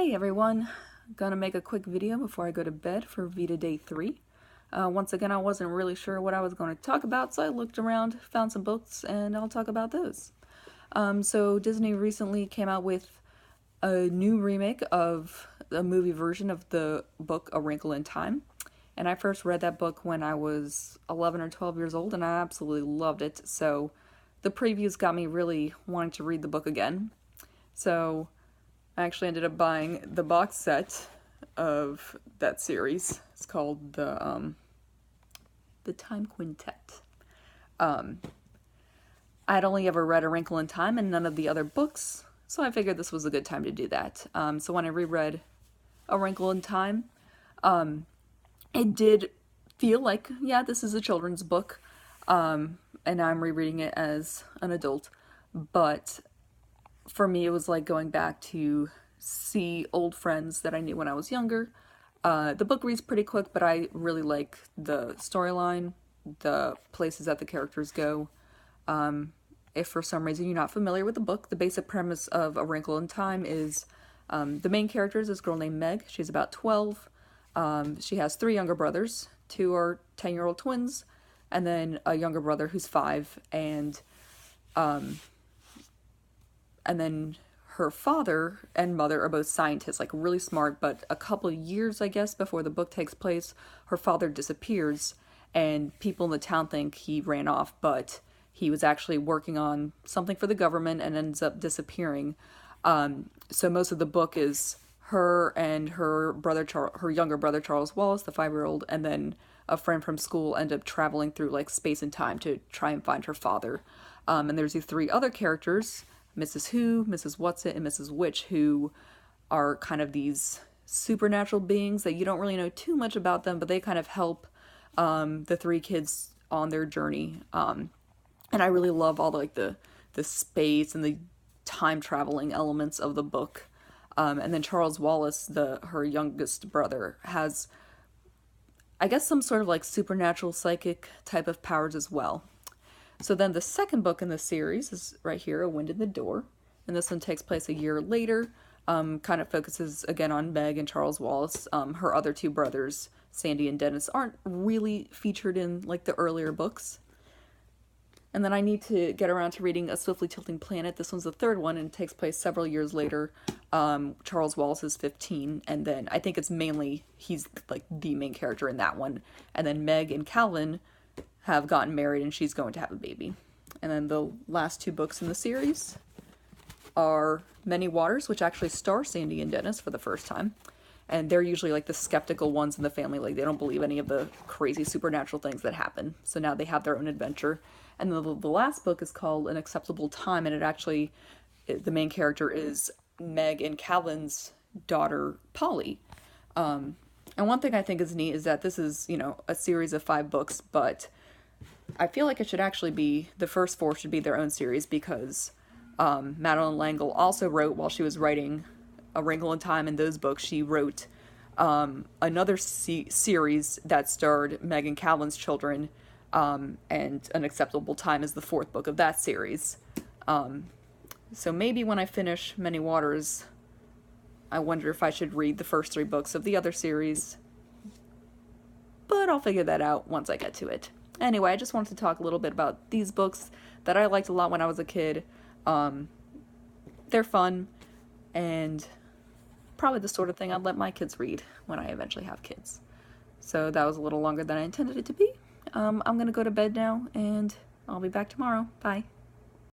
Hey everyone, gonna make a quick video before I go to bed for VEDA Day 3. Once again, I wasn't really sure what I was going to talk about, so I looked around, found some books, and I'll talk about those. So Disney recently came out with a new remake of a movie version of the book A Wrinkle in Time. And I first read that book when I was 11 or 12 years old, and I absolutely loved it. So the previews got me really wanting to read the book again. So I actually ended up buying the box set of that series. It's called the Time Quintet. I had only ever read A Wrinkle in Time and none of the other books, so I figured this was a good time to do that. So when I reread A Wrinkle in Time, it did feel like, yeah, this is a children's book, and I'm rereading it as an adult, but for me, it was like going back to see old friends that I knew when I was younger. The book reads pretty quick, but I really like the storyline, the places that the characters go. If for some reason you're not familiar with the book, the basic premise of A Wrinkle in Time is the main character is this girl named Meg. She's about 12. She has 3 younger brothers. 2 are 10-year-old twins, and then a younger brother who's 5, and then her father and mother are both scientists, like really smart, but a couple of years, I guess, before the book takes place, her father disappears, and people in the town think he ran off, but he was actually working on something for the government and ends up disappearing. So most of the book is her and her younger brother, Charles Wallace, the 5-year-old, and then a friend from school end up traveling through like space and time to try and find her father. And there's these 3 other characters, Mrs. Who, Mrs. Whatsit, and Mrs. Witch, who are kind of these supernatural beings that you don't really know too much about them, but they kind of help the 3 kids on their journey. And I really love all the space and the time traveling elements of the book. And then Charles Wallace, her youngest brother, has, I guess, some sort of like supernatural psychic type of powers as well. So then the second book in the series is right here, A Wind in the Door. And this one takes place a year later. Kind of focuses again on Meg and Charles Wallace. Her other 2 brothers, Sandy and Dennis, aren't really featured in like the earlier books. And then I need to get around to reading A Swiftly Tilting Planet. This one's the 3rd one and takes place several years later. Charles Wallace is 15, and then I think it's mainly he's like the main character in that one. And then Meg and Calvin have gotten married and she's going to have a baby. And then the last 2 books in the series are Many Waters, which actually star Sandy and Dennis for the first time. And they're usually like the skeptical ones in the family, like they don't believe any of the crazy supernatural things that happen. So now they have their own adventure. And the last book is called An Acceptable Time, and the main character is Meg and Calvin's daughter, Polly. And one thing I think is neat is that this is, a series of 5 books, but I feel like it should actually be, the first 4 should be their own series, because Madeline L'Engle also wrote, while she was writing A Wrinkle in Time in those books, she wrote another series that starred Meg and Calvin's children, and An Acceptable Time is the 4th book of that series. So maybe when I finish Many Waters, I wonder if I should read the first 3 books of the other series, but I'll figure that out once I get to it. Anyway, I just wanted to talk a little bit about these books that I liked a lot when I was a kid. They're fun, and probably the sort of thing I'd let my kids read when I eventually have kids. So that was a little longer than I intended it to be. I'm gonna go to bed now, and I'll be back tomorrow. Bye.